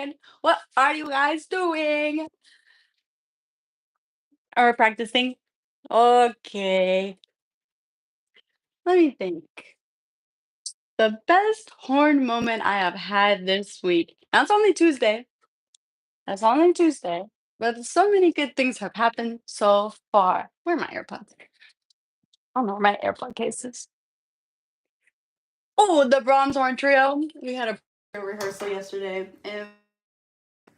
again. What are you guys doing? Are we practicing? Okay. Let me think. The best horn moment I have had this week. That's only Tuesday. That's only Tuesday. But so many good things have happened so far. Where are my AirPods? I don't know where my AirPod case is. Oh, the Brahms Horn Trio. We had a rehearsal yesterday, and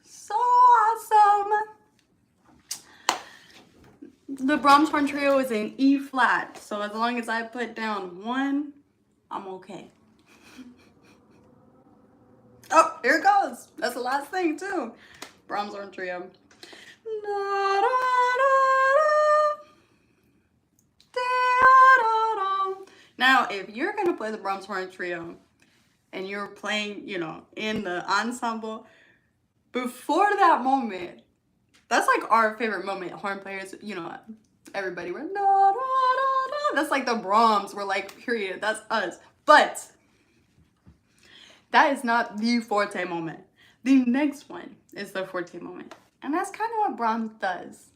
so awesome. The Brahms Horn Trio is in E flat, so as long as I put down one, I'm okay. Oh, here it goes. That's the last thing too. Brahms Horn Trio. Da, da, da, now, if you're gonna play the Brahms Horn Trio and you're playing, in the ensemble, before that moment, that's like our favorite moment. Horn players, everybody we're da, da, da, da. That's like the Brahms. We're like, period. That's us. But that is not the forte moment. The next one is the forte moment. And that's kind of what Brahms does.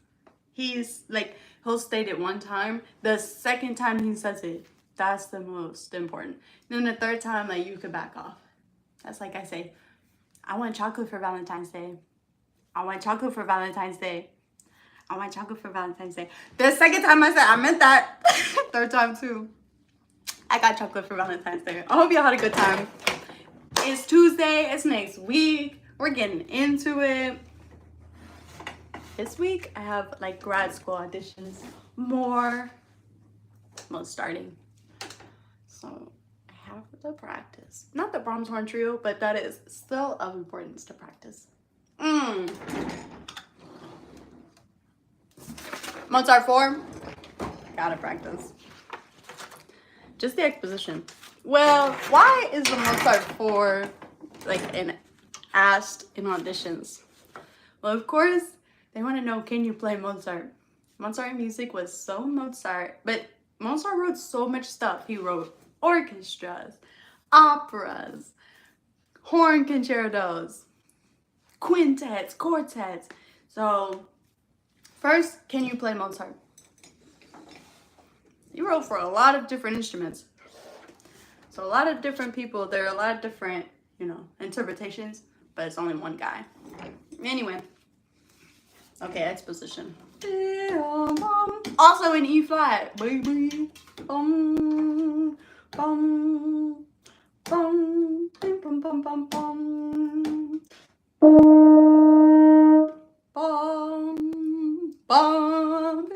He's like, he'll state it one time. The second time he says it, that's the most important. Then the third time, like, you could back off. That's like I say, I want chocolate for Valentine's Day. I want chocolate for Valentine's Day. I want chocolate for Valentine's Day. The second time I said, I meant that. Third time too. I got chocolate for Valentine's Day. I hope y'all had a good time. It's Tuesday. It's next week. We're getting into it. This week I have like grad school auditions. More starting. So I have to practice. Not the Brahms Horn Trio, but that is still of importance to practice. Mozart 4. Gotta practice. Just the exposition. Well, why is the Mozart 4 asked in auditions? Well, of course, they want to know, can you play Mozart? Mozart music was so Mozart, but Mozart wrote so much stuff. He wrote orchestras, operas, horn concertos, quintets, quartets. So, first, can you play Mozart? He wrote for a lot of different instruments. So a lot of different people, there are a lot of different, interpretations, but it's only one guy. Anyway. Okay, exposition. Also in E flat, baby. Bum, bum, bum, bum, bum, bum, bum, bum. Bum, bum,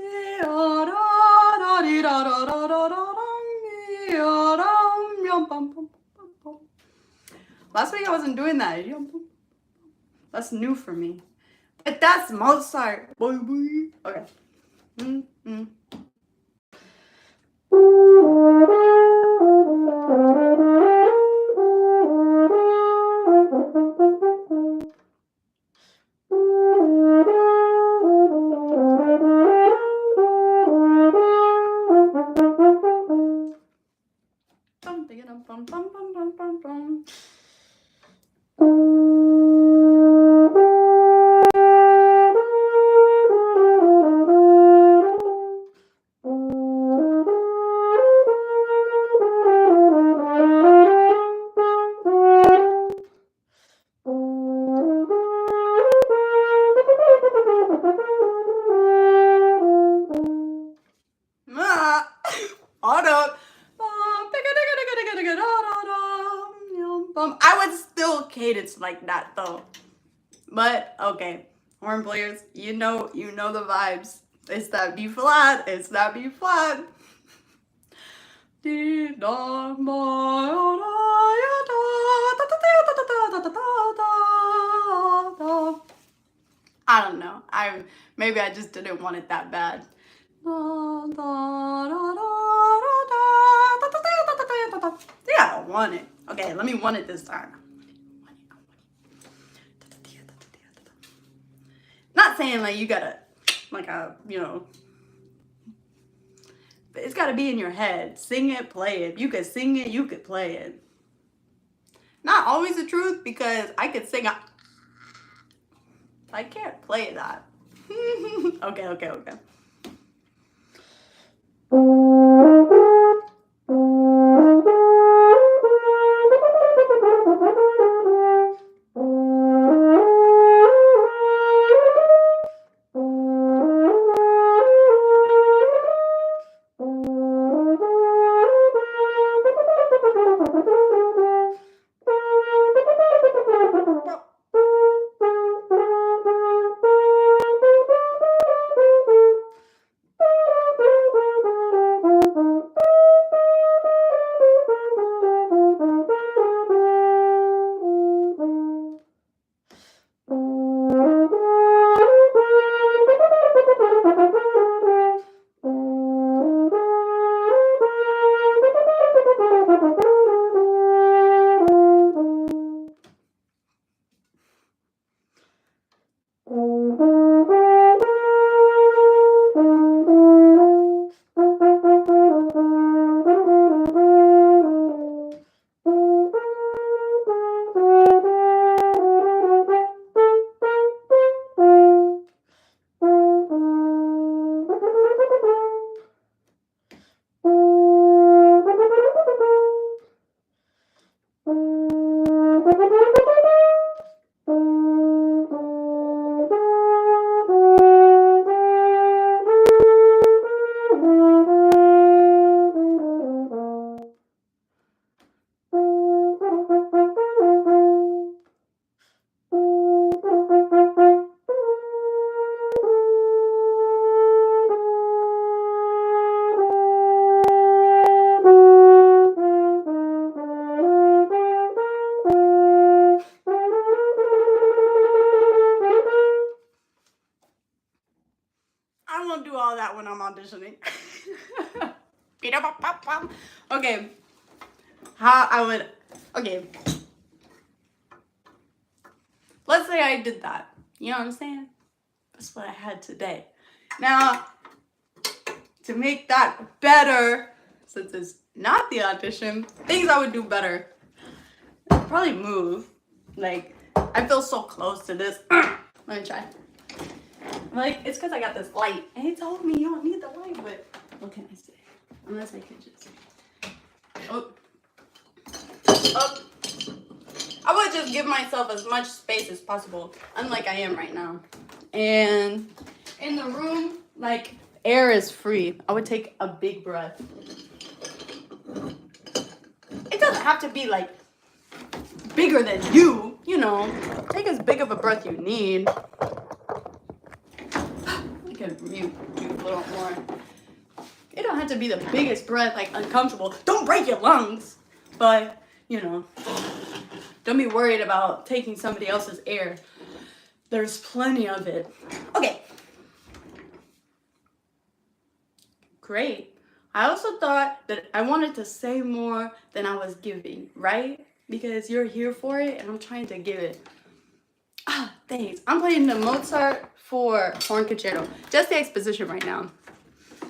last week I wasn't doing that. That's new for me. But that's Mozart. Okay. I would still cadence like that though. But okay, horn players, you know the vibes. It's that B flat. It's that B flat. I don't know. Maybe I just didn't want it that bad. Yeah, I want it. Okay, let me want it this time. Not saying like you gotta, it's gotta be in your head. Sing it, play it. You could sing it, you could play it. Not always the truth, because I could sing I can't play that. Okay. I won't do all that when I'm auditioning. Okay. How I would. Okay. Let's say I did that. You know what I'm saying? That's what I had today. Now, to make that better, since it's not the audition, things I would do better. Probably move. Like, I feel so close to this. Let me try. Like, it's because I got this light. And he told me you don't need the light, but what can I say? Unless I can just. Oh. I would just give myself as much space as possible, unlike I am right now. And in the room, like, air is free. I would take a big breath. It doesn't have to be, like, bigger than you, you know. Take as big of a breath you need. I can mute you a little more. It don't have to be the biggest breath, like, uncomfortable. Don't break your lungs. But, you know, don't be worried about taking somebody else's air. There's plenty of it. Okay. Great. I also thought that I wanted to say more than I was giving, right? Because you're here for it and I'm trying to give it. Thanks. I'm playing the Mozart for Horn Concerto. Just the exposition right now.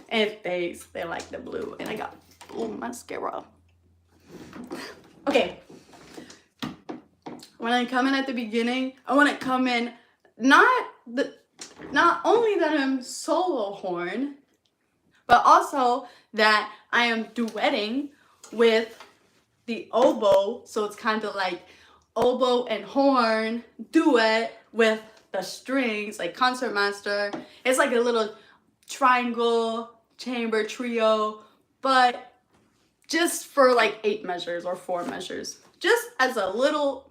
And thanks. They like the blue. And I got blue mascara. Okay. When I come in at the beginning, I want to come in not only that I'm solo horn, but also that I am duetting with the oboe. So it's kind of like oboe and horn duet with the strings, like concertmaster. It's like a little triangle chamber trio, but just for like 8 measures or 4 measures. Just as a little,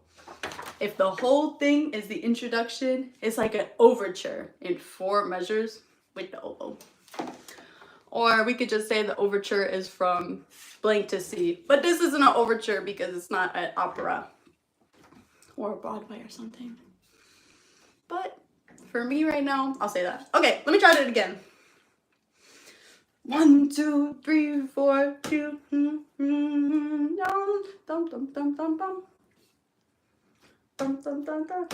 if the whole thing is the introduction, it's like an overture in 4 measures with the oboe. Or we could just say the overture is from blank to C. But this isn't an overture because it's not an opera or Broadway or something. But for me right now, I'll say that. Okay, let me try it again. 1, 2, 3, 4, 2. Dum dum dum dum dum dum. Dum dum dum dum.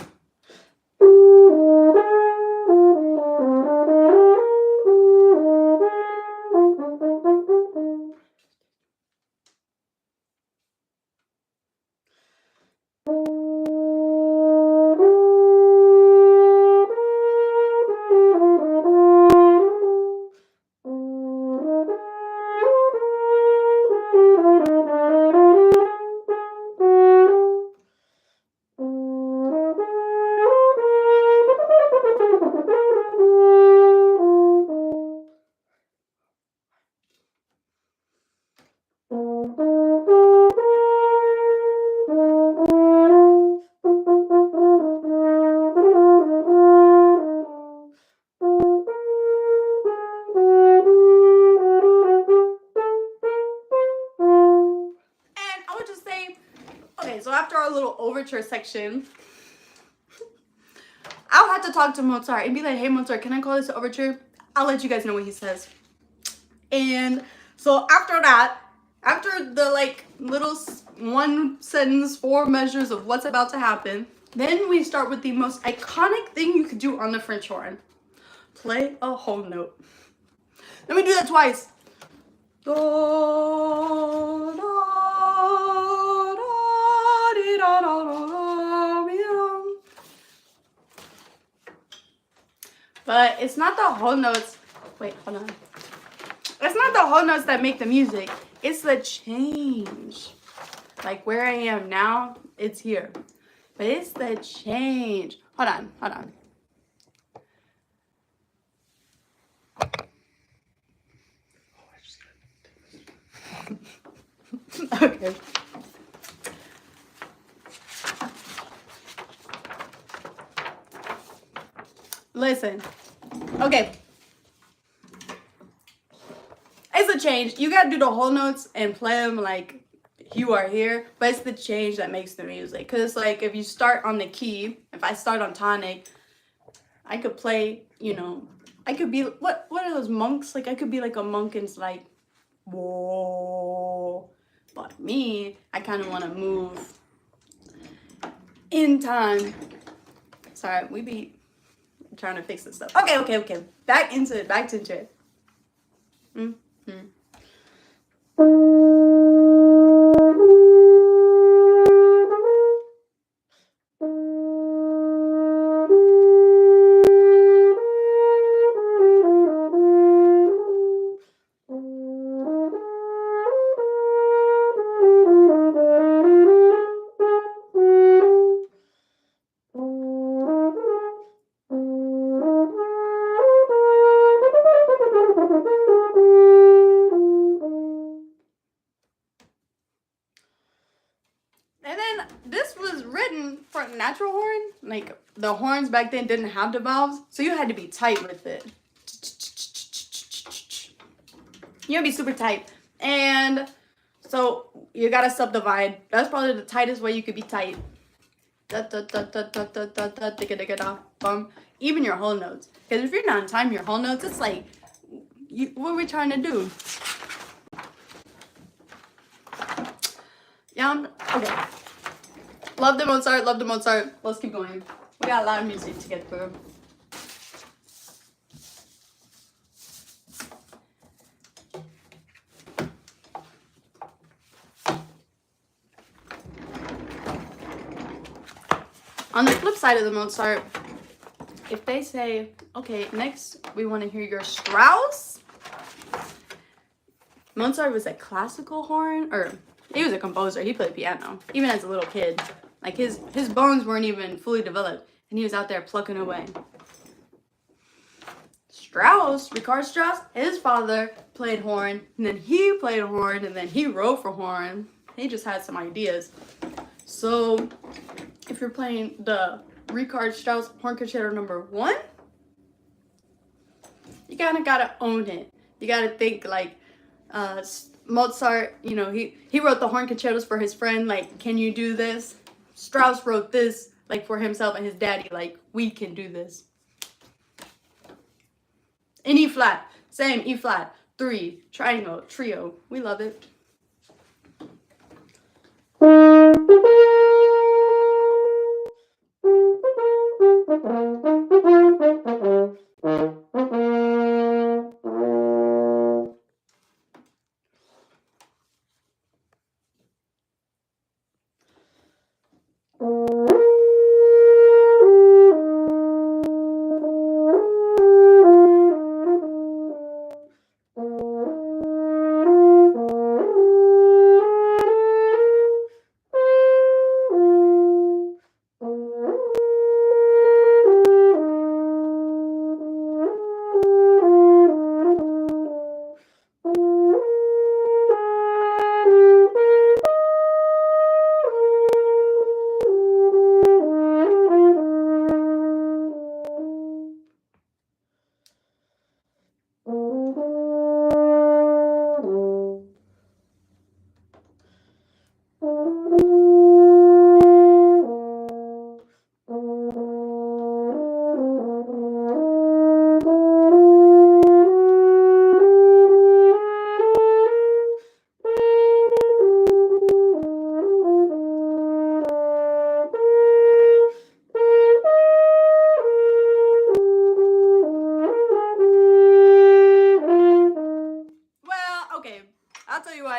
overture section, I'll have to talk to Mozart and be like, hey Mozart, can I call this an overture? I'll let you guys know what he says. And so after that, after the like little 1 sentence, 4 measures of what's about to happen, then we start with the most iconic thing you could do on the French horn. Play a whole note. Let me do that twice. Do, do, do, di, da, da, da, mi, da. But it's not the whole notes. Wait, hold on. It's not the whole notes that make the music. It's the change. Like where I am now, it's here. But it's the change. Hold on. Okay. Listen. Okay. It's a change. You gotta do the whole notes and play them like you are here, but it's the change that makes the music. Cause like if you start on the key, if I start on tonic, I could play, you know, I could be what are those monks? Like I could be like a monk and it's like whoa. But me, I kind of want to move in time. Sorry, we be trying to fix this stuff. Okay. Back into it. And then this was written for natural horn. Like the horns back then didn't have the valves, so you had to be tight with it. You had to be super tight. And so you gotta subdivide. That's probably the tightest way you could be tight. Even your whole notes. Because if you're not in time, your whole notes, it's like, what are we trying to do? Yeah, okay. Love the Mozart. Let's keep going. We got a lot of music to get through. On the flip side of the Mozart, if they say, okay, next we want to hear your Strauss. Mozart was a classical horn, or he was a composer. He played piano, even as a little kid. Like his bones weren't even fully developed, and he was out there plucking away. Richard Strauss, his father played horn, and then he played horn, and then he wrote for horn. He just had some ideas. So if you're playing the Richard Strauss Horn Concerto No. 1, you kind of gotta own it. You gotta think like Mozart, you know, he wrote the horn concertos for his friend, like, can you do this? Strauss wrote this, like, for himself and his daddy, like, we can do this. In E flat, same, E flat, 3, triangle, trio, we love it.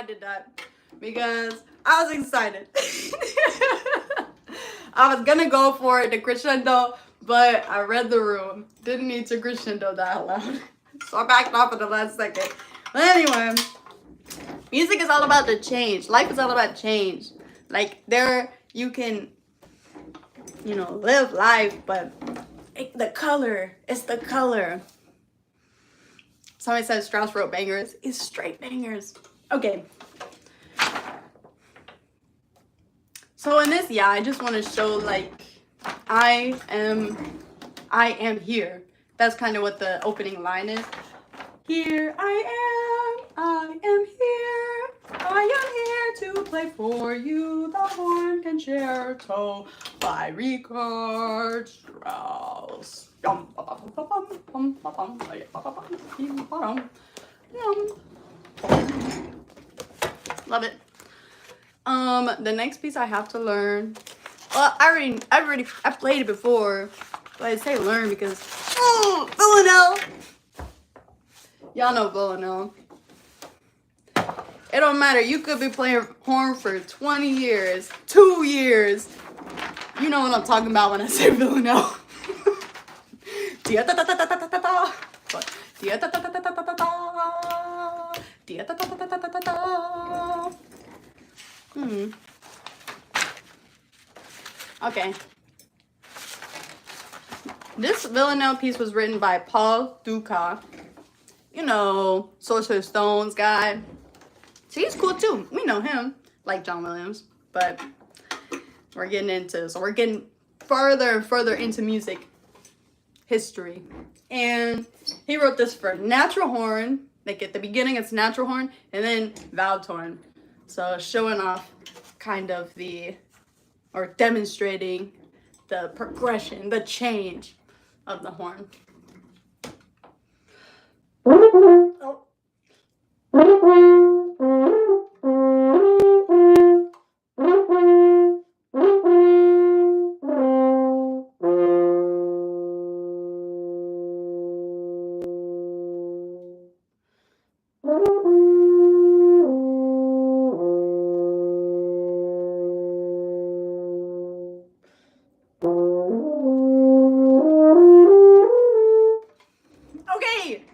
I did that because I was excited. I was gonna go for the crescendo, but I read the room. Didn't need to crescendo that loud. So I backed off at the last second. But anyway, music is all about the change. Life is all about change. Like you can, live life, but it's the color. Somebody said Strauss wrote bangers. It's straight bangers. Okay. So in this, I just want to show like I am here. That's kind of what the opening line is. Here I am here. I am here to play for you the Horn Concerto by Richard Strauss. Love it. The next piece I have to learn. Well, I played it before, but I say learn because Villanelle. Y'all know Villanelle. It don't matter. You could be playing horn for 20 years, 2 years. You know what I'm talking about when I say Villanelle. Okay. This Villanelle piece was written by Paul Dukas. Sorcerer's Stones guy. So he's cool too. We know him, like John Williams. But we're getting further and further into music history. And he wrote this for natural horn. Like at the beginning, it's natural horn, and then valved horn. So showing off kind of demonstrating the progression, the change of the horn. Oh.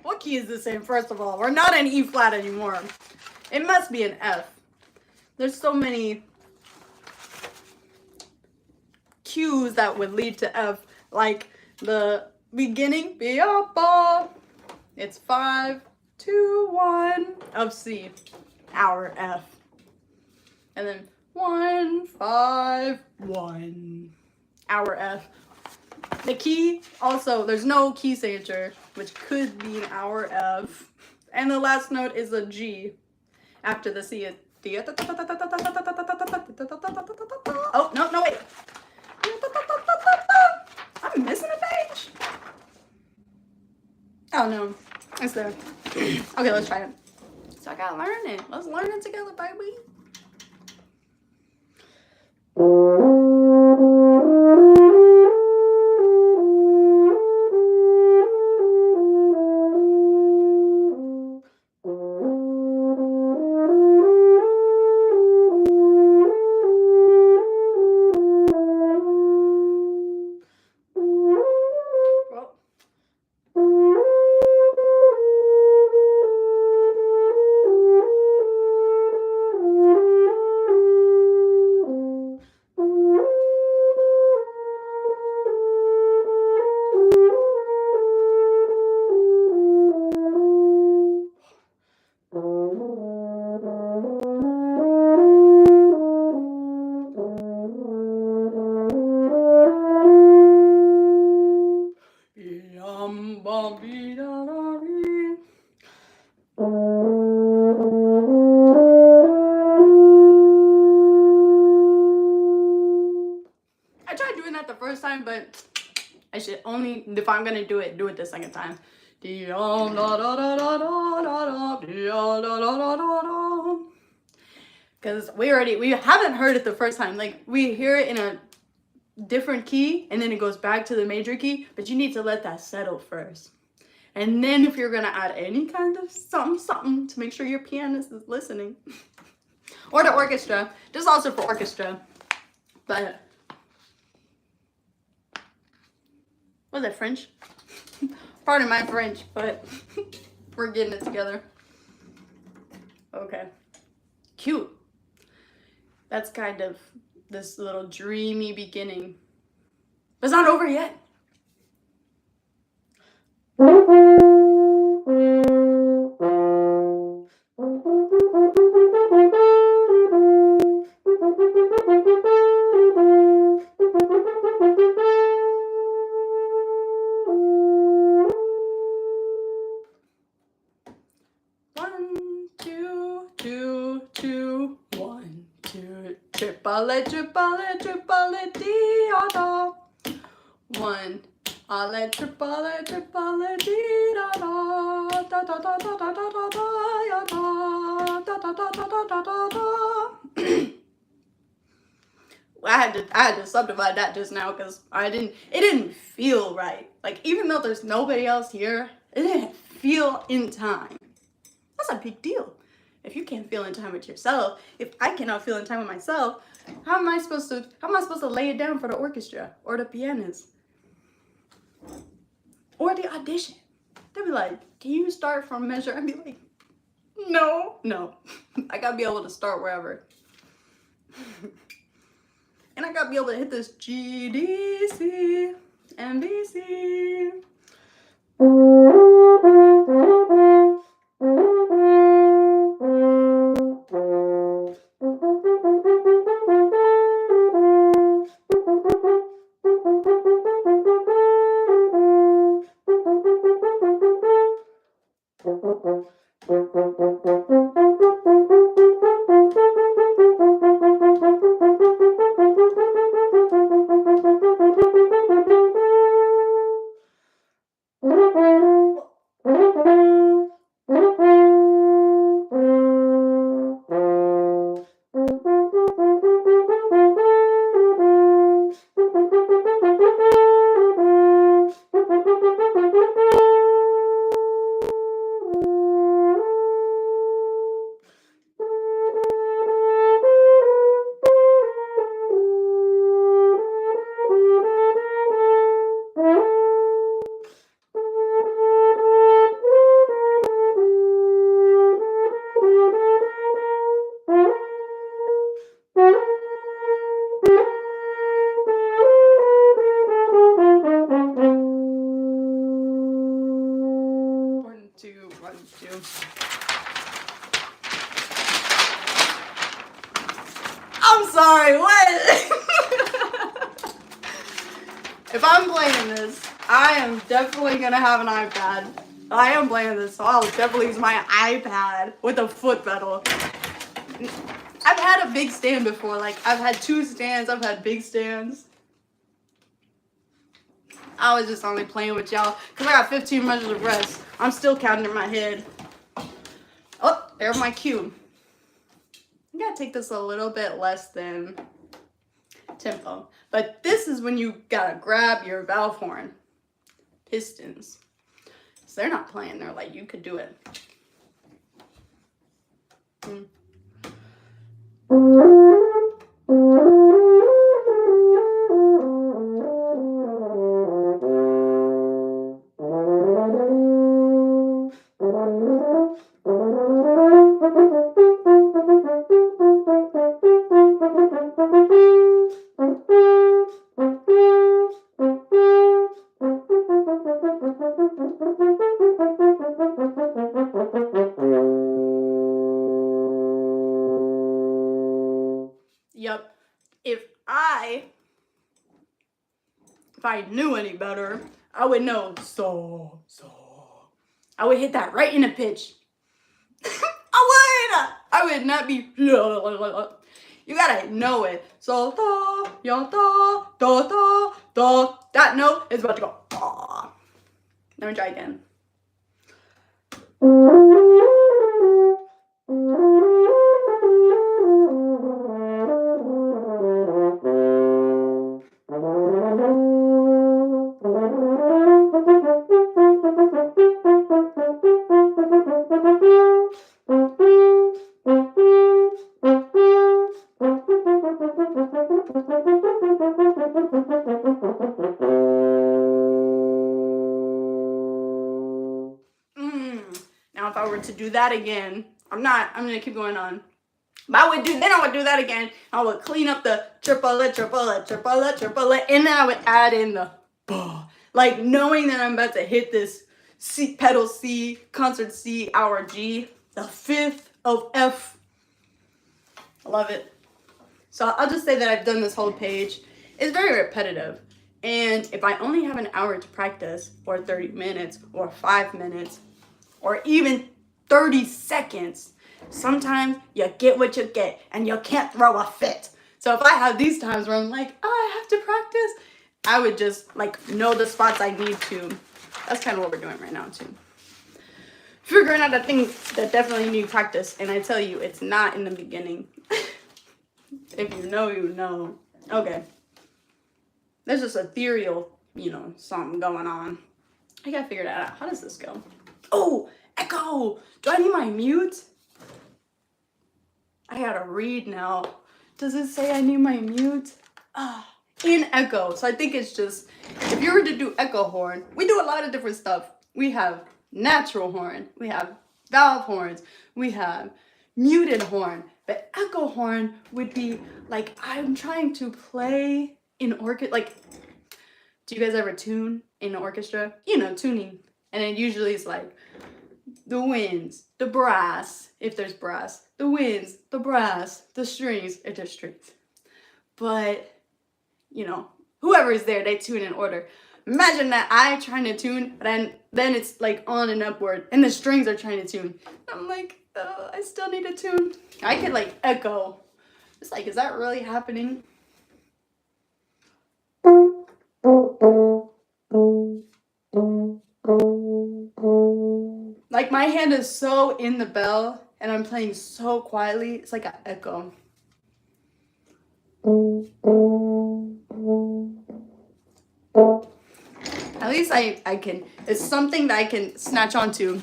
What key is this in, first of all? We're not in E flat anymore. It must be an F. There's so many cues that would lead to F, like the beginning, it's 5, 2, 1 of C, our F. And then 1, 5, 1, our F. The key, also, there's no key signature, which could be an hour F. And the last note is a G. After the C, oh, no, wait. I'm missing a page. Oh, no. It's there. Okay, let's try it. So I gotta learn it. Let's learn it together, baby. I tried doing that the first time, but I should only, if I'm gonna do it the second time. Because we haven't heard it the first time. Like, we hear it in a different key, and then it goes back to the major key, but you need to let that settle first. And then if you're gonna add any kind of something to make sure your pianist is listening, or the orchestra, just also for orchestra, but was it French? Pardon my French, but we're getting it together. Okay, cute. That's kind of this little dreamy beginning, but it's not over yet. Tripale, tripale, tripale, di-da-da. One, ale, tripale, tripale, di-da-da. Da-da-da-da-da-da-da, ya-da. Da-da-da-da-da-da-da. I had to subdivide that just now because it didn't feel right. Like, even though there's nobody else here, it didn't feel in time. That's a big deal. If you can't feel in time with yourself, if I cannot feel in time with myself, how am I supposed to lay it down for the orchestra or the pianist or the audition? They'll be like, can you start from measure? I'd be like, no. I gotta be able to start wherever. And I gotta be able to hit this G, D, C, and B, C. I'm sorry, what? If I'm playing this, I am definitely gonna have an iPad. I am playing this, so I'll definitely use my iPad with a foot pedal. I've had a big stand before, like I've had 2 stands, I've had big stands. I was just only playing with y'all because I got 15 measures of rest. I'm still counting in my head. Oh, there's my cue. You gotta take this a little bit less than tempo. But this is when you gotta grab your valve horn. Pistons. So they're not playing, they're like, you could do it. Yep. If I knew any better, I would know so. I would hit that right in a pitch. I would not be. You gotta know it. So da, ya da, da da da. That note is about to go. Da. Let me try again. I were to do that again, I'm gonna keep going on. But I would do that again. I would clean up the triplet, and then I would add in the like knowing that I'm about to hit this C, pedal C, concert C, hour G, the fifth of F. I love it. So I'll just say that I've done this whole page. It's very repetitive. And if I only have an hour to practice, or 30 minutes, or 5 minutes, or even 30 seconds, sometimes you get what you get and you can't throw a fit. So if I have these times where I'm like, oh, I have to practice, I would just like know the spots I need to. That's kind of what we're doing right now too. Figuring out the things that definitely need practice. And I tell you, it's not in the beginning. If you know, you know. Okay. There's this ethereal, something going on. I gotta figure that out. How does this go? Oh, echo! Do I need my mute? I gotta read now. Does it say I need my mute? In echo. So I think it's just, if you were to do echo horn, we do a lot of different stuff. We have natural horn. We have valve horns. We have muted horn. But echo horn would be like, I'm trying to play in orchestra. Like, do you guys ever tune in an orchestra? Tuning. And it usually is like the winds, the brass, if there's brass, the winds, the brass, the strings, if there's strings. But, whoever is there, they tune in order. Imagine that I trying to tune, but then it's like on and upward, and the strings are trying to tune. I'm like, oh, I still need to tune. I could like echo. It's like, is that really happening? Like my hand is so in the bell and I'm playing so quietly, it's like an echo. At least I can, it's something that I can snatch onto.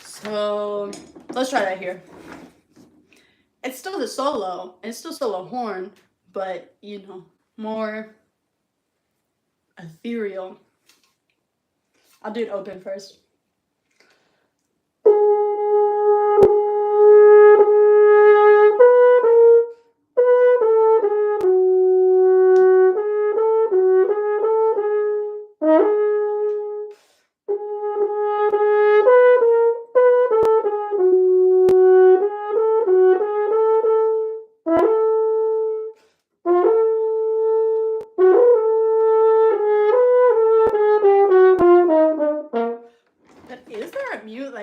So let's try that here. It's still the solo, and it's still solo horn, but more ethereal. I'll do it open first. Is there a mute?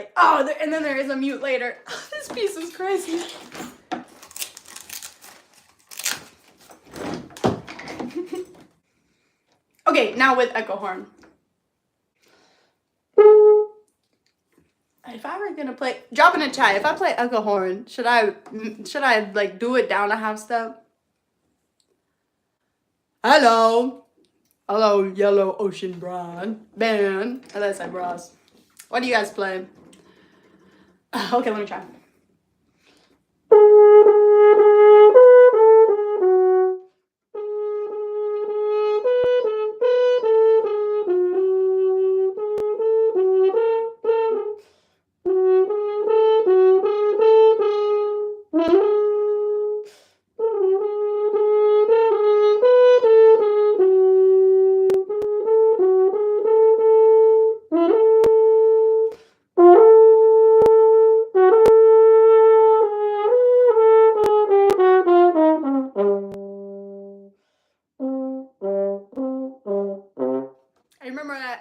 And then there is a mute later. Oh, this piece is crazy. Okay, now with echo horn. If I were gonna play, drop in the chat. If I play echo horn, should I like do it down a half step? Hello, Yellow Ocean Brand band. Unless I bras. What do you guys play? Okay, let me try.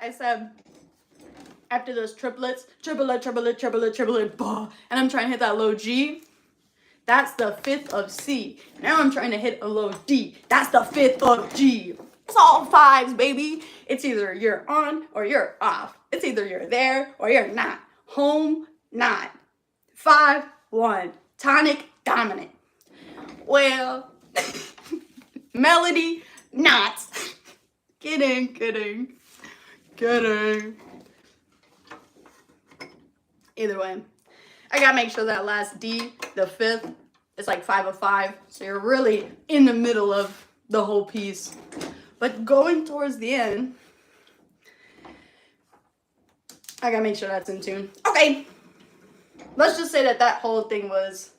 I said after those triplets, triplet, bah, and I'm trying to hit that low G. That's the fifth of C. Now I'm trying to hit a low D. That's the fifth of G. It's all fives, baby. It's either you're on or you're off. It's either you're there or you're not. Home, not. 5, 1. Tonic, dominant. Well, melody, not. Kidding. Either way, I gotta make sure that last D, the fifth, is like 5 of 5. So you're really in the middle of the whole piece. But going towards the end, I gotta make sure that's in tune. Okay. Let's just say that that whole thing was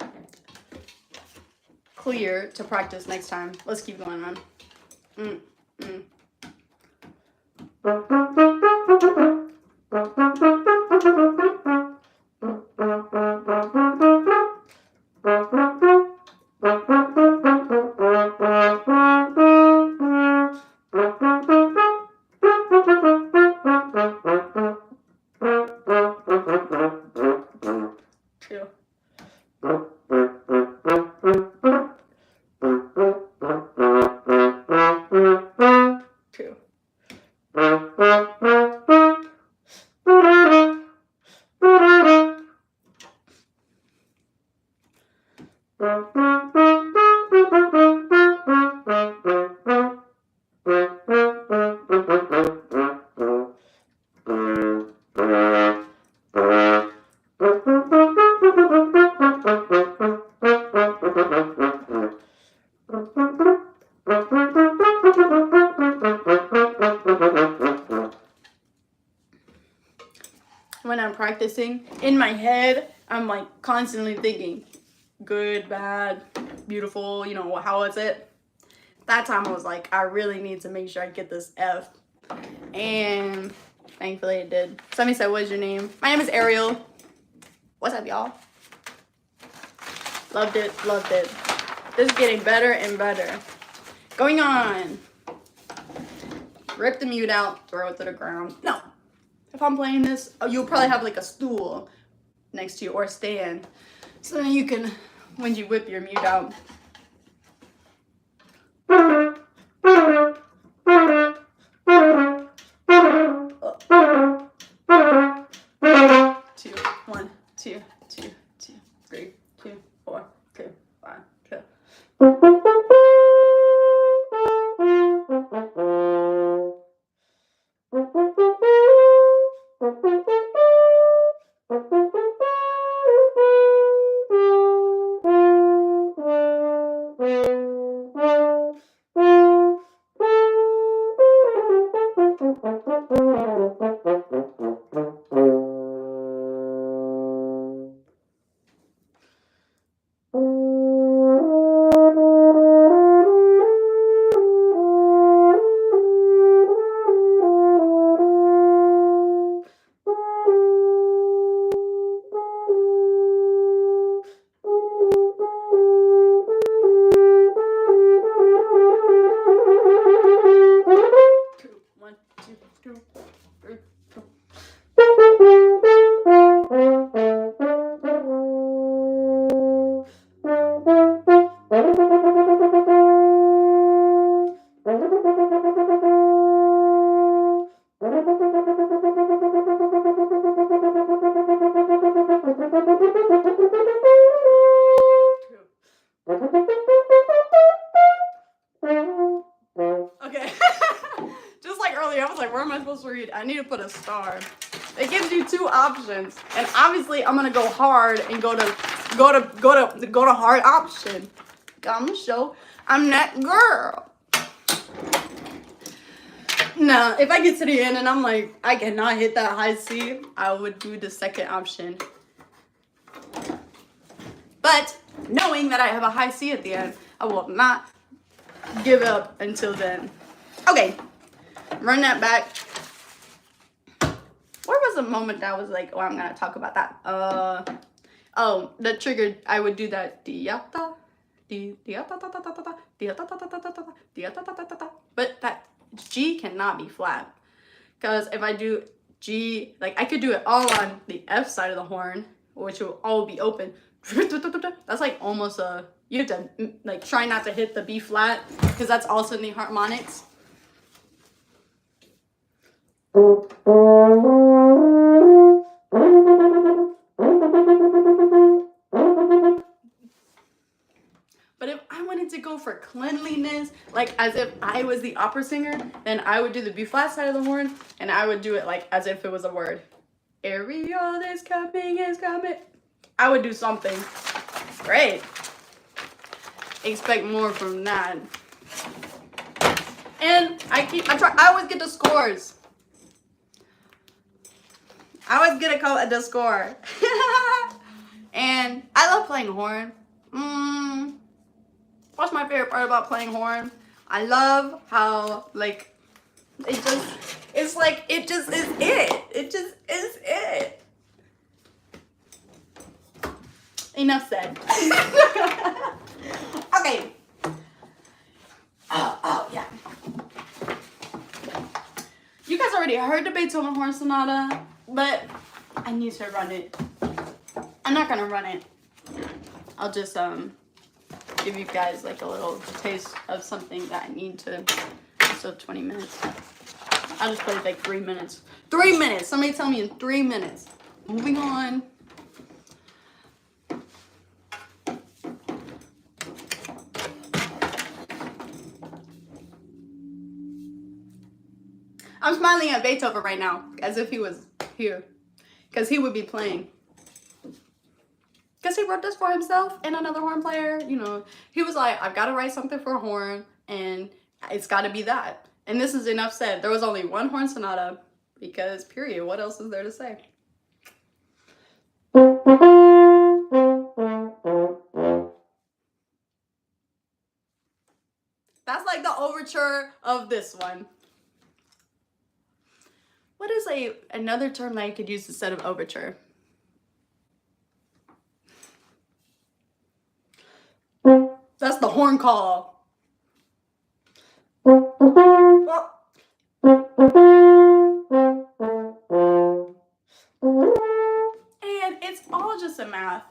clear to practice next time. Let's keep going, man. When I'm practicing, in my head, I'm like constantly thinking, good, bad, beautiful, you know, how was it? That time I was like, I really need to make sure I get this F. And thankfully it did. Somebody said, what's your name? My name is Ariel. What's up, y'all? Loved it, loved it. This is getting better and better. Going on. Rip the mute out, throw it to the ground. No. If I'm playing this, you'll probably have like a stool next to you or a stand. So then you can, when you whip your mute out. Two, one, two, two, two, 3, 2, 4, 2, 5, 2. Okay. Just like earlier, I was like, where am I supposed to read? I need to put a star. It gives you 2 options. And obviously I'm gonna go hard and go to hard option. I'm gonna show I'm that girl. Now, if I get to the end and I'm like, I cannot hit that high C, I would do the second option. But knowing that I have a high C at the end, I will not give up until then. Okay, run that back. Where was the moment that I was like, oh, I'm gonna talk about that? Oh, the trigger, I would do that. But that G cannot be flat. Because if I do G, like I could do it all on the F side of the horn, which will all be open. That's like almost a, you have to like try not to hit the B flat because that's also in the harmonics. But if I wanted to go for cleanliness, like as if I was the opera singer, then I would do the B flat side of the horn and I would do it like as if it was a word. Ariel is coming, is coming. I would do something. Great. Expect more from that. And I always get the scores. I was gonna call it the score. And I love playing horn. What's my favorite part about playing horn? I love how, like, it just is it. It just is it. Enough said. Okay. Oh, yeah. You guys already heard the Beethoven Horn Sonata, but I need to run it. I'm not gonna run it. I'll just give you guys like a little taste of something that I need to. So 20 minutes. I'll just play like 3 minutes. 3 minutes. Somebody tell me in 3 minutes. Moving on. I'm smiling at Beethoven right now, as if he was here, because he would be playing. Because he wrote this for himself and another horn player, you know. He was like, I've got to write something for a horn, and it's got to be that. And this is enough said. There was only one horn sonata, because period. What else is there to say? That's like the overture of this one. What is another term that you could use instead of overture? That's the horn call. And it's all just a math.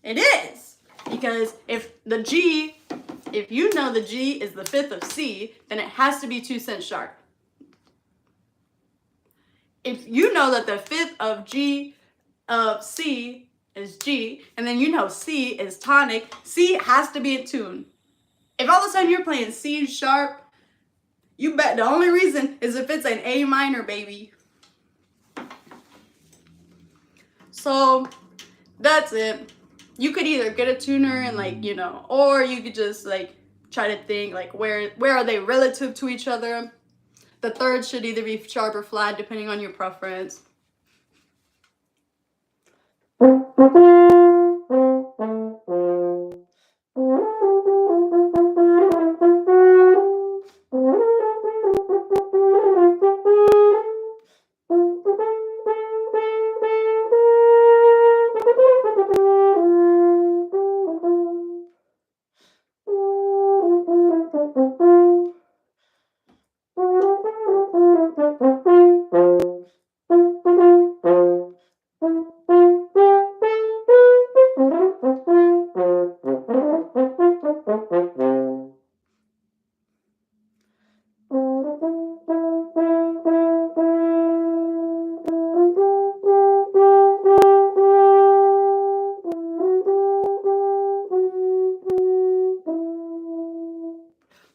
It is. Because if you know the G is the fifth of C, then it has to be 2 cents sharp. If you know that the fifth of G of C is G, and then you know C is tonic, C has to be a tune. If all of a sudden you're playing C sharp, you bet the only reason is if it's an A minor, baby. So that's it. You could either get a tuner and like, you know, or you could just like try to think like where are they relative to each other. The third should either be sharp or flat depending on your preference.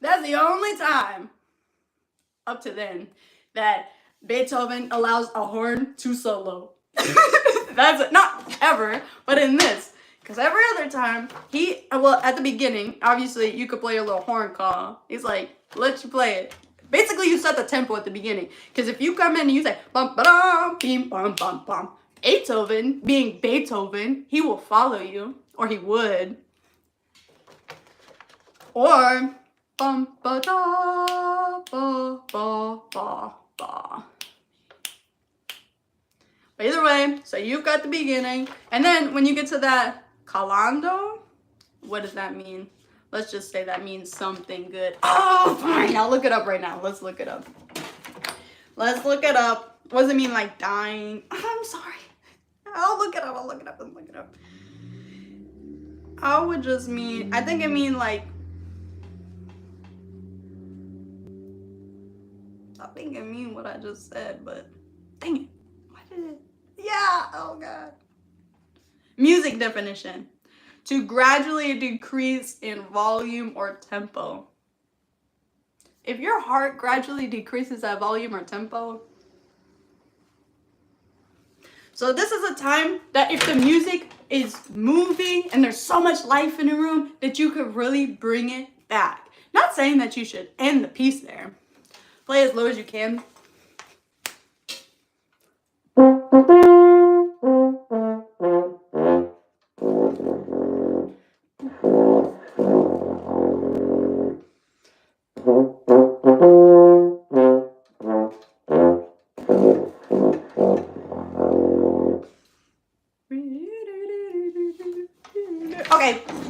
That's the only time up to then that Beethoven allows a horn to solo. That's it. Not ever, but in this. Because every other time, at the beginning, obviously, you could play a little horn call. He's like, let you play it. Basically, you set the tempo at the beginning. Because if you come in and you say, bum, ba-dum, bim, bum, bum, bum, Beethoven, being Beethoven, he will follow you. Or he would. Or, bum, ba-da, ba, ba, ba, ba. But either way, so you've got the beginning. And then when you get to that calando, what does that mean? Let's just say that means something good. Oh, fine. I'll look it up right now. Let's look it up. Let's look it up. What does it mean like dying? I'm sorry. I'll look it up. I would just mean, I think it mean like, I think it mean what I just said, but dang it. Why did it? Yeah, oh God. Music definition. To gradually decrease in volume or tempo. If your heart gradually decreases at volume or tempo. So this is a time that if the music is moving and there's so much life in the room that you could really bring it back. Not saying that you should end the piece there. Play as low as you can. Okay,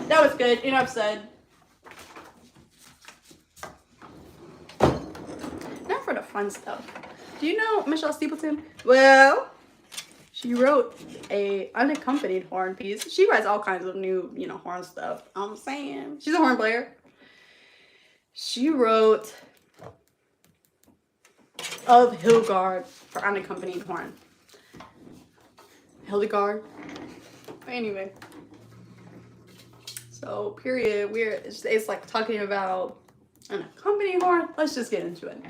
that was good. Enough said. Now for the fun stuff. Do you know Michelle Stapleton? Well, she wrote a unaccompanied horn piece. She writes all kinds of new, horn stuff. I'm saying she's a horn player. She wrote Of Hildegard for unaccompanied horn. Hildegard. Anyway. So period. It's like talking about an accompanying horn. Let's just get into it.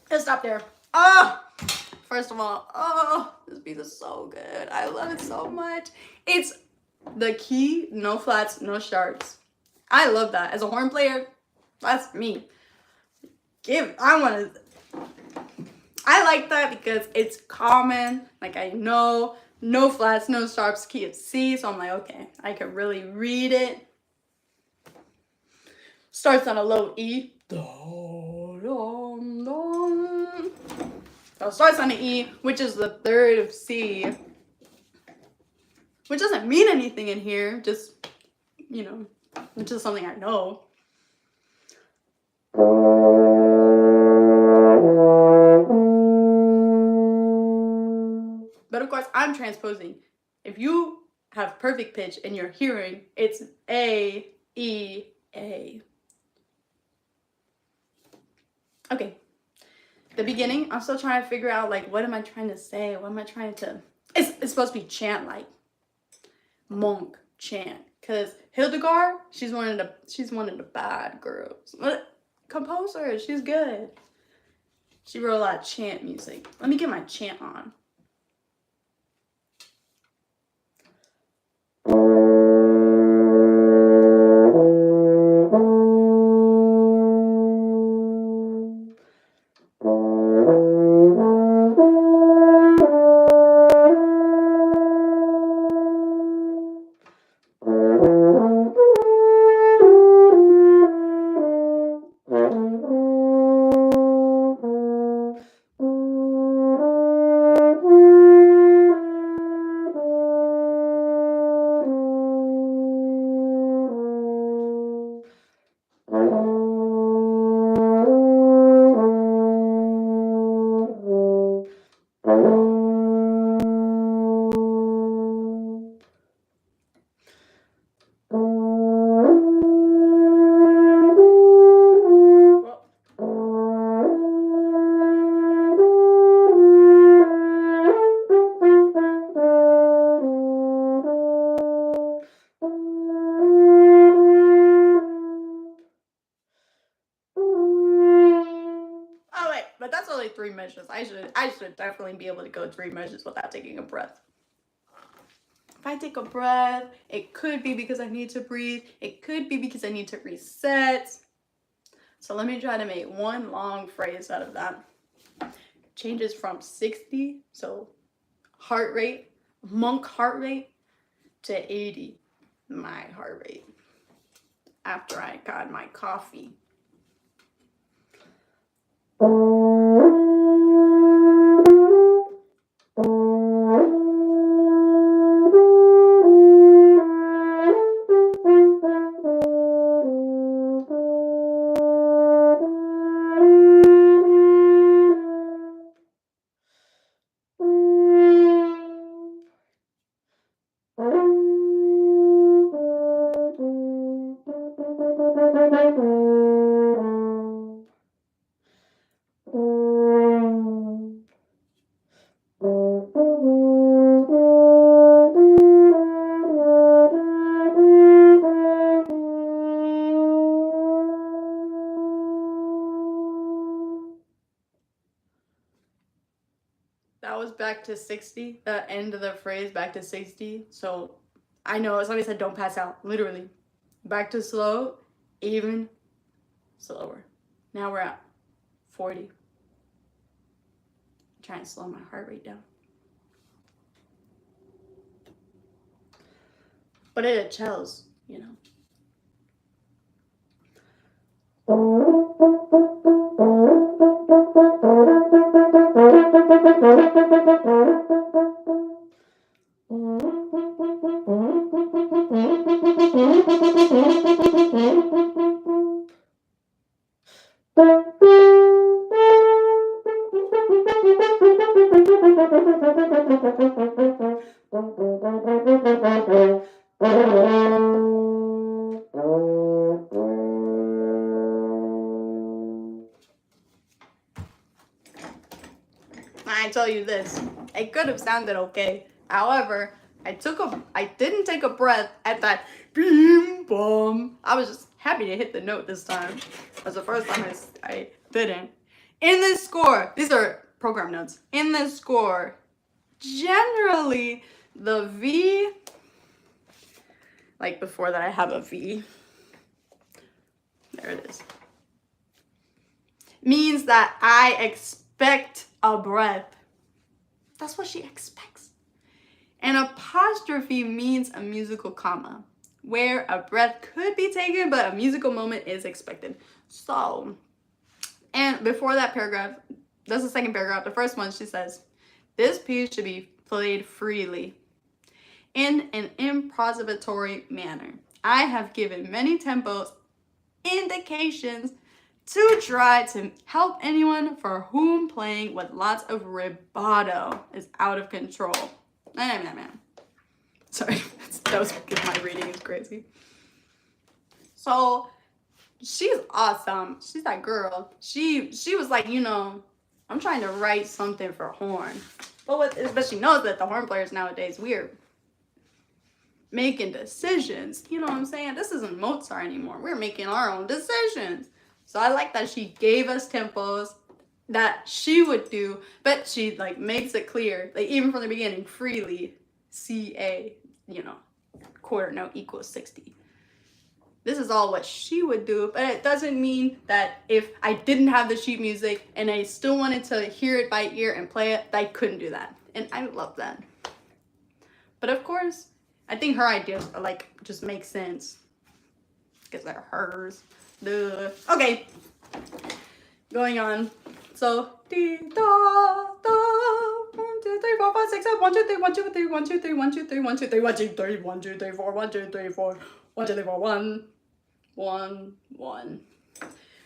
Let's stop there. First of all, this beat is so good. I love it so much. It's the key, no flats, no sharps. I love that. As a horn player, that's me. I like that because it's common. Like I know, no flats, no sharps, key of C. So I'm like, okay, I can really read it. Starts on a low E. So it starts on an E, which is the third of C. Which doesn't mean anything in here, just, which is something I know. But of course, I'm transposing. If you have perfect pitch in your hearing, it's A, E, A. Okay. The beginning, I'm still trying to figure out, like, what am I trying to say? What am I trying to... It's supposed to be chant, like, monk chant. Because Hildegard, she's one of the bad girls. But composer, she's good. She wrote a lot of chant music. Let me get my chant on. 3 measures. I should definitely be able to go 3 measures without taking a breath. If I take a breath, it could be because I need to breathe. It could be because I need to reset. So let me try to make one long phrase out of that. Changes from 60, so heart rate, monk heart rate, to 80, my heart rate, after I got my coffee. That was back to 60, the end of the phrase, back to 60. So I know somebody said don't pass out, literally. Back to slow, even slower. Now we're at 40. I'm trying to slow my heart rate down. But it chills, you know. I tell you this, it could have sounded okay. However, I didn't take a breath at that beam bum. I was just happy to hit the note this time. It was the first time I didn't. In this score, these are program notes. In this score, generally the V, like before that I have a V. There it is. Means that I expect a breath. That's what she expects. An apostrophe means a musical comma, where a breath could be taken, but a musical moment is expected. So, and before that paragraph, that's the second paragraph. The first one, she says, this piece should be played freely in an improvisatory manner. I have given many tempos indications to try to help anyone for whom playing with lots of rubato is out of control. Sorry, my reading is crazy. So she's awesome. She's that girl. She was like, you know, I'm trying to write something for horn. But she knows that the horn players nowadays, we're making decisions. You know what I'm saying? This isn't Mozart anymore. We're making our own decisions. So I like that she gave us tempos that she would do, but she like makes it clear, like even from the beginning, freely, CA, you know, quarter note equals 60. This is all what she would do, but it doesn't mean that if I didn't have the sheet music and I still wanted to hear it by ear and play it, that I couldn't do that. And I love that. But of course, I think her ideas are like just make sense because they're hers. Duh. Okay, going on. So, 1, 2, 3, 4, 5, 6, 7, 1, 2, 3, 1, 2, 3, 1, 2, 3, 1, 2, 3, 1, 2, 3, 1, 2, 3, 1, 2, 3, 4, 1, 2, 3, 4, 1, 2, 3, 4, 1, 1, 1.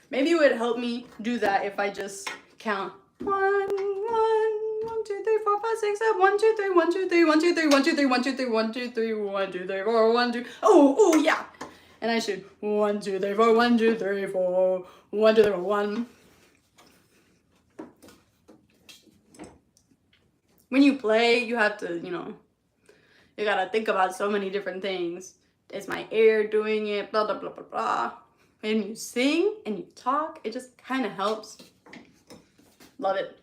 Maybe it would help me do that if I just count 1, 1, 2, 3, 4, 5, 6, 7, 1, 2, 3, 1, 2, 3, 1, 2, 3, 1, 2, 3, 1, 2, 3, 1, 2, 3, 1, 2, 3, 4, 1, 2. Oh, yeah. And I should 1, 2, 3, 4, 1, 2, 3, 4, 1, 2, 3, 4, 1. When you play, you have to, you know, you gotta think about so many different things. Is my ear doing it? Blah, blah, blah, blah, blah. When you sing and you talk, it just kind of helps. Love it.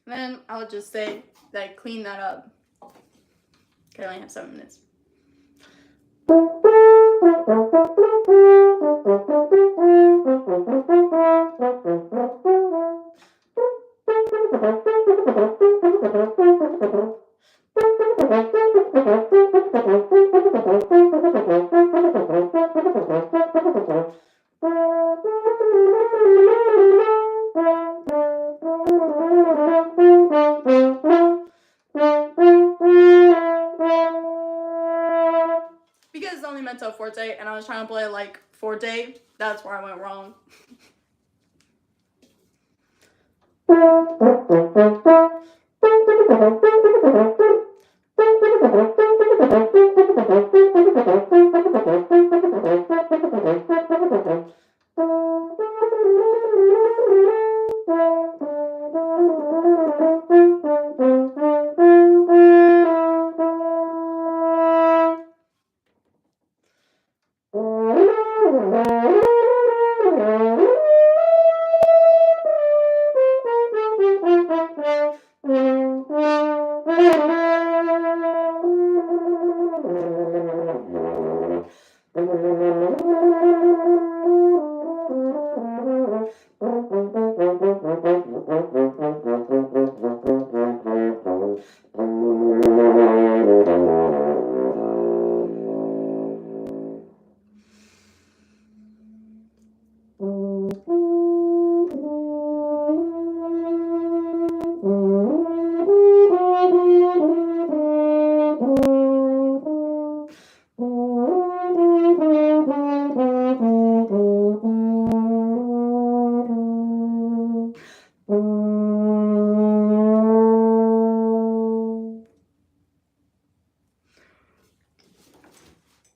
Then I'll just say that I clean that up. Okay, I only have 7 minutes. Because it's only mezzo forte, and I was trying to play like forte, that's where I went wrong.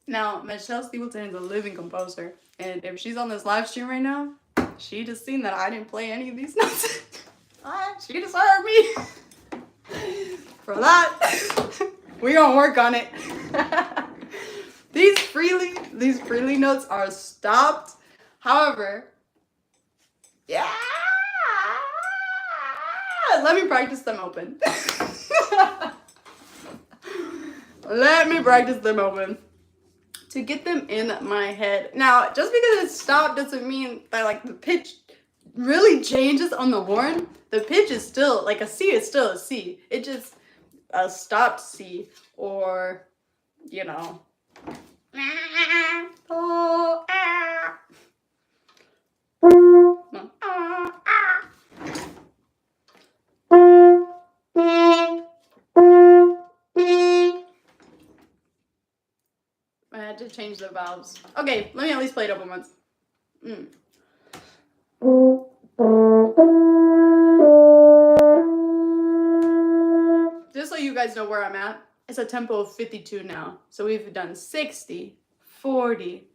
Now, Michelle Stapleton is a living composer, and if she's on this live stream right now, she just seen that I didn't play any of these notes. She deserved me for that. We gonna work on it. These freely notes are stopped. However, yeah, let me practice them open. Let me practice them open to get them in my head. Now, just because it's stopped doesn't mean that like the pitch really changes on the horn. The pitch is still, like a C is still a C. It just a stopped C, or, you know. Oh, ah. No. I had to change the vowels. Okay, let me at least play it over once. Just so you guys know where I'm at, it's a tempo of 52 now. So we've done 60, 40,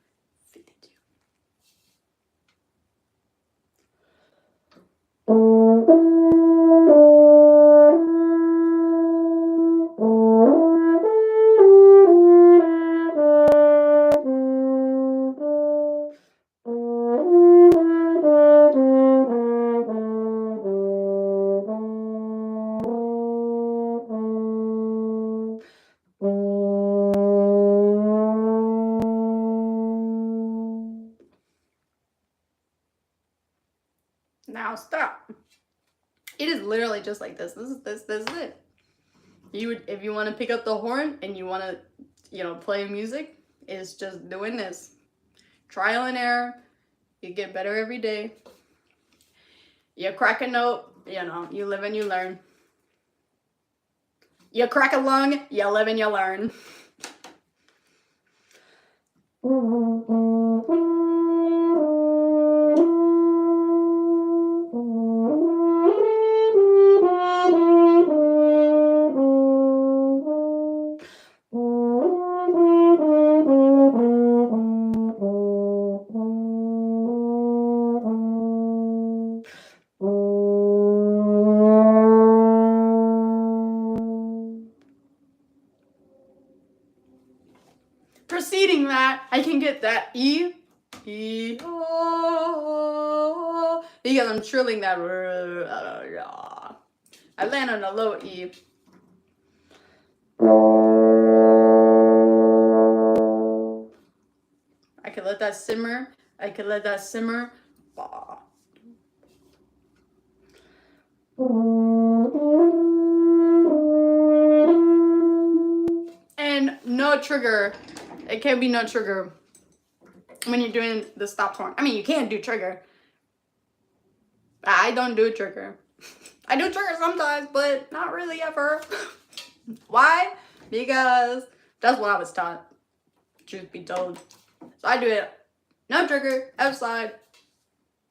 52. Now stop. It is literally just like this. This is it. If you want to pick up the horn and you want to, play music, it's just doing this. Trial and error. You get better every day. You crack a note, you live and you learn. You crack a lung, you live and you learn. that. I can get that E. E. Oh, because I'm trilling that. I land on a low E. I can let that simmer. I can let that simmer. And no trigger. It can't be no trigger when you're doing the stop horn. I mean, you can do trigger. I don't do trigger. I do trigger sometimes, but not really ever. Why? Because that's what I was taught. Truth be told. So I do it. No trigger, F slide,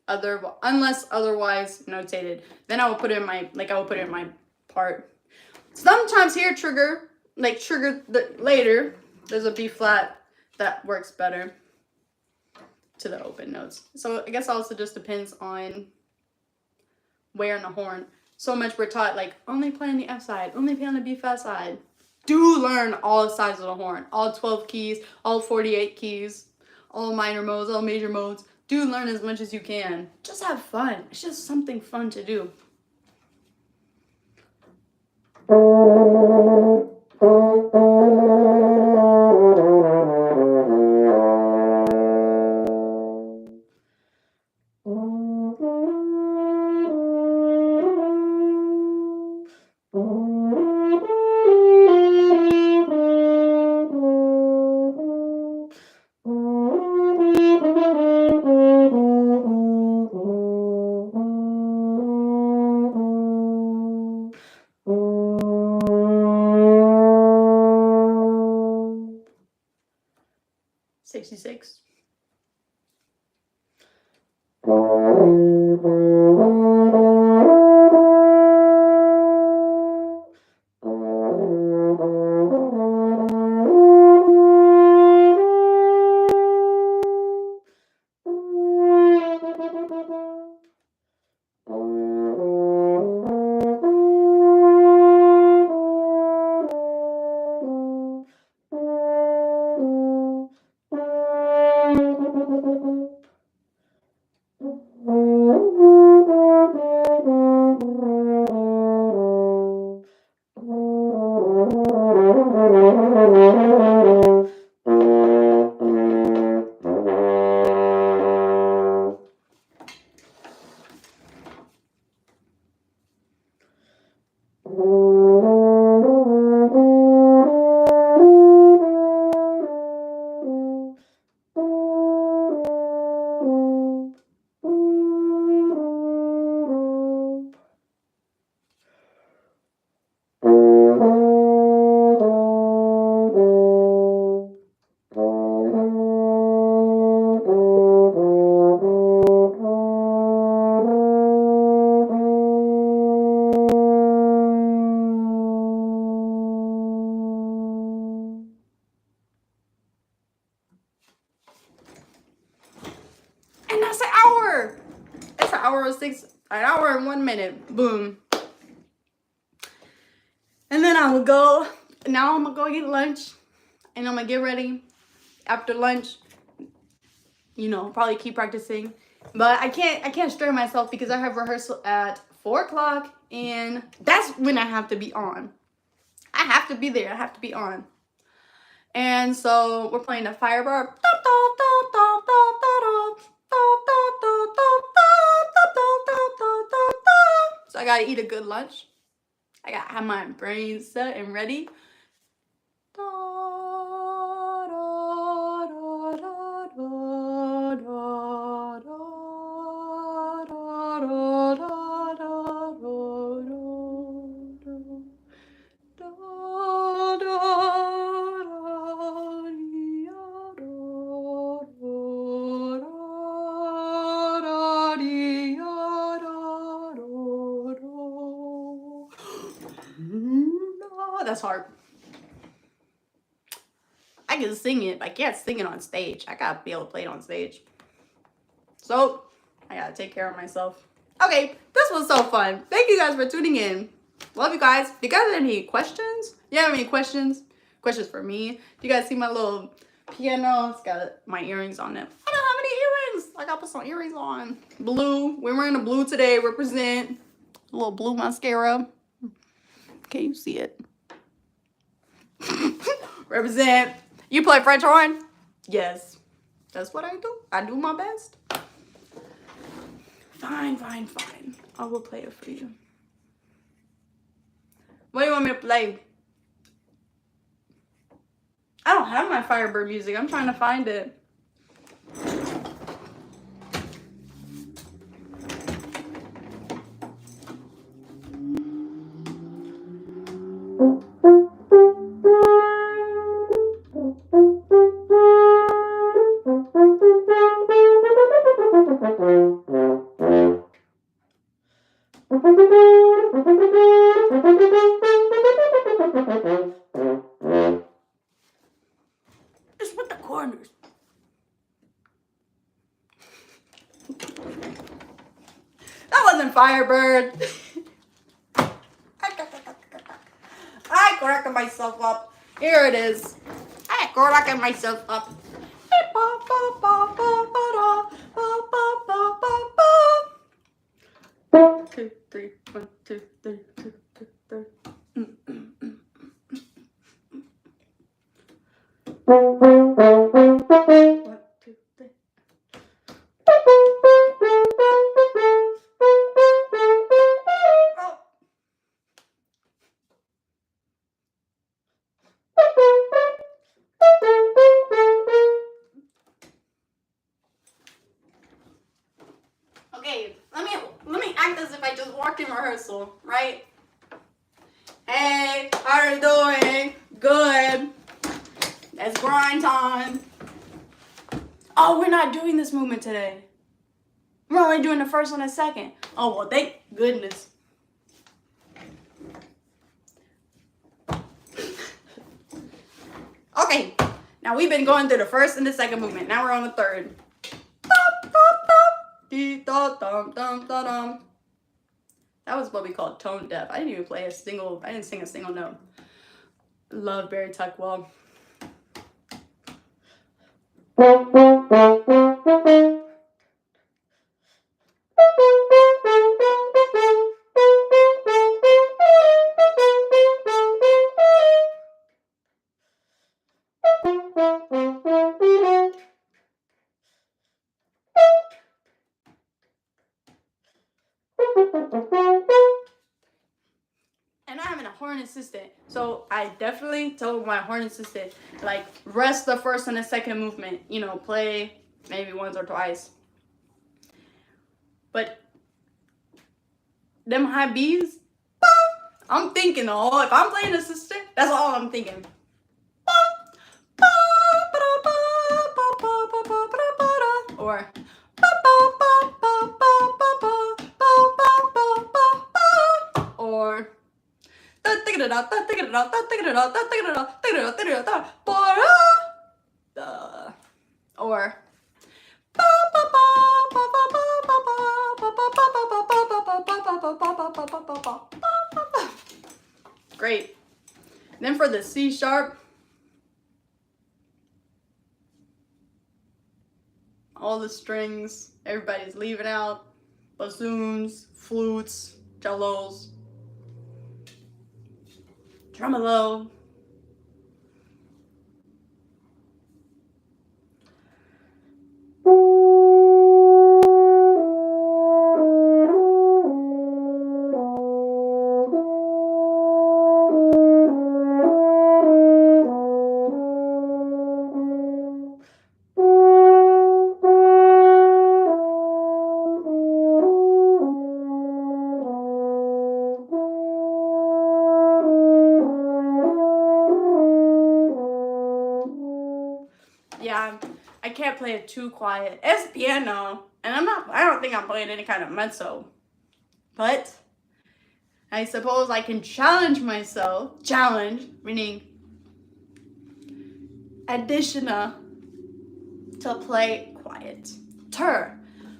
unless otherwise notated. Then I will put it in my, I will put it in my part. Sometimes here trigger, later, there's a B flat that works better to the open notes. So I guess also just depends on where in the horn. So much we're taught, only play on the F side, only play on the B flat side. Do learn all the sides of the horn, all 12 keys, all 48 keys, all minor modes, all major modes. Do learn as much as you can. Just have fun. It's just something fun to do. $66. And that's an hour. It's an hour and 1 minute. Boom. And then I will go. Now I'm gonna go get lunch, and I'm gonna get ready. After lunch, probably keep practicing. But I can't strain myself because I have rehearsal at 4 o'clock, and that's when I have to be on. I have to be there. I have to be on. And so we're playing the Firebar. So I gotta eat a good lunch. I gotta have my brain set and ready. That's hard. I can sing it, but I can't sing it on stage. I gotta be able to play it on stage. So, I gotta take care of myself. Okay, this was so fun. Thank you guys for tuning in. Love you guys. If you guys have any questions? You have any questions? Questions for me? Do you guys see my little Piano, it's got my earrings on it. I don't have any earrings. I gotta put some earrings on. Blue. We're wearing a blue today. Represent. A little blue mascara. Can you see it? Represent. You play French horn? Yes. That's what I do. I do my best. Fine. I will play it for you. What do you want me to play? I don't have my Firebird music. I'm trying to find it. It's with the corners. That wasn't Firebird. I corrected myself up. Here it is. I corrected myself up. 2, 3, 1, 2, 3, 2, 3. 1, 2, 3. Okay, let me act as if I just walked in rehearsal, right? Hey, how are you doing? Good. It's grind time. Oh, we're not doing this movement today. We're only doing the first and the second. Oh, well, thank goodness. Okay, now we've been going through the first and the second movement. Now we're on the third. That was what we call tone deaf. I didn't sing a single note. Love Barry Tuckwell. And I'm having a horn assistant, so I definitely told my horn assistant, like, rest the first and the second movement, you know, play maybe once or twice. But them high B's, I'm thinking, oh, if I'm playing assistant, that's all I'm thinking. Or or great. Then for the C sharp, all the strings, everybody's leaving out, bassoons, flutes, cellos, tremolo. Yeah, I can't play it too quiet. It's piano, and I don't think I'm playing any kind of mezzo. But I suppose I can challenge myself. Challenge, meaning additional to play quiet.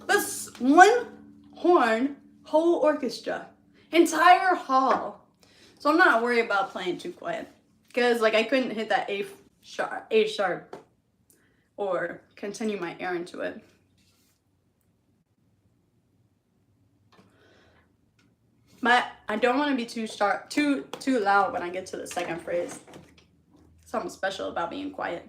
This one horn, whole orchestra, entire hall. So I'm not worried about playing too quiet. Because, like, I couldn't hit that A sharp. or continue my air into it. But I don't want to be too loud when I get to the second phrase. Something special about being quiet.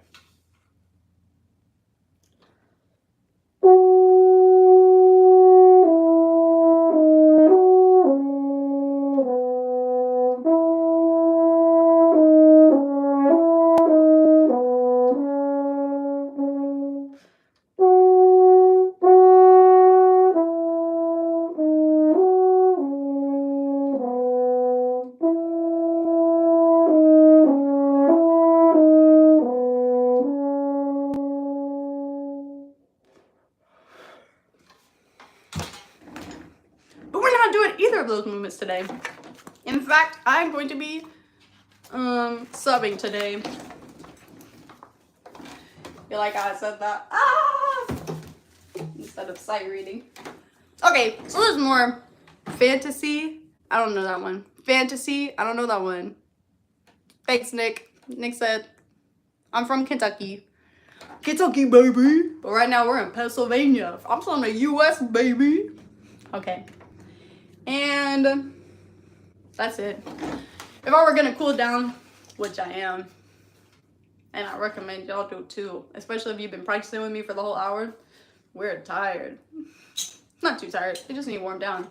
Either of those movements today. In fact, I'm going to be subbing today. You like how I said that? Instead of sight reading. Okay, so there's more. Fantasy. I don't know that one. Fantasy. I don't know that one. Thanks, Nick. Nick said, I'm from Kentucky. Kentucky, baby. But right now we're in Pennsylvania. I'm from the U.S., baby. Okay. And that's it. If I were gonna cool down, which I am, and I recommend y'all do too, especially if you've been practicing with me for the whole hour, we're tired. Not too tired, you just need to warm down.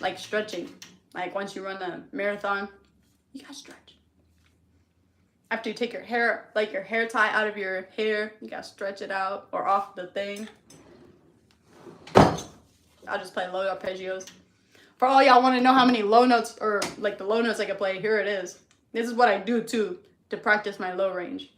Like stretching. Like once you run a marathon, you gotta stretch. After you take your hair, like your hair tie out of your hair, you gotta stretch it out or off the thing. I'll just play low arpeggios. For all y'all want to know how many low notes, or like the low notes I can play, here it is. This is what I do too, to practice my low range.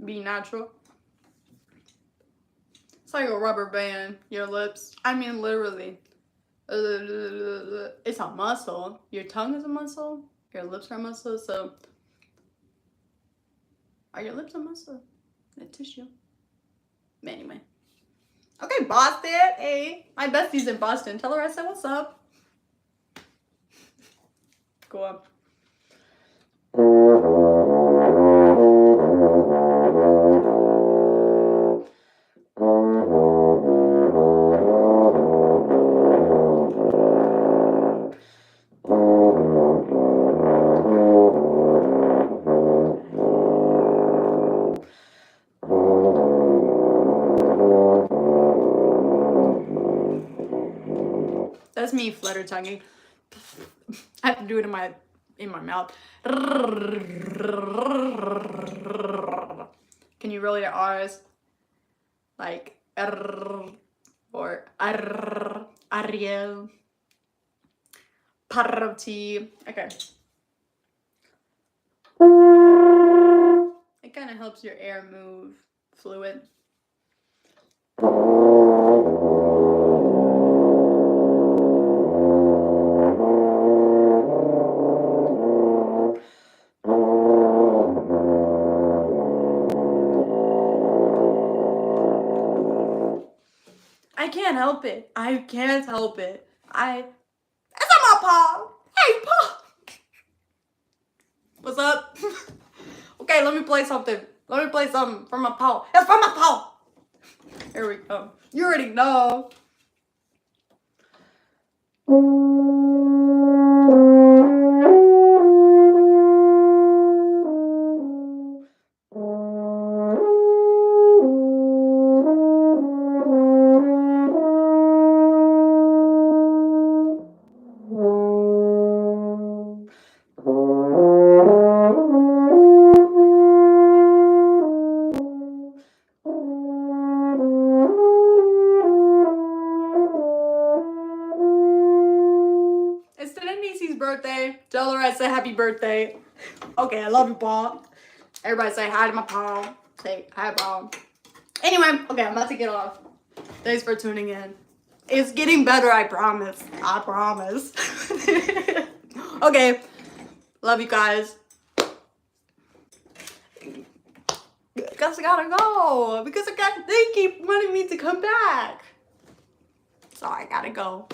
Be natural. It's like a rubber band, your lips. I mean, literally. It's a muscle. Your tongue is a muscle. Your lips are a muscle. So, are your lips a muscle? A tissue. Anyway. Okay, Boston. Hey, my bestie's in Boston. Tell her I said what's up. Go up. That's me flutter tonguing. I have to do it in my mouth. Can you roll your R's? Like or Ariel. Parvati. Okay. It kind of helps your air move fluid. I can't help it. I can't help it. It's on my paw. Hey, paw. What's up? Okay, let me play something. Let me play something from my paw. It's from my paw. Here we go. You already know. Birthday. Tell her I said happy birthday. Okay, I love you, Paul. Everybody say hi to my prom. Say hi, prom. Anyway, okay, I'm about to get off. Thanks for tuning in. It's getting better, I promise. I promise. Okay, love you guys. Guess I gotta go because they keep wanting me to come back. So I gotta go.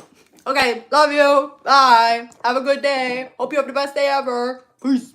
Okay, love you. Bye. Have a good day. Hope you have the best day ever. Peace.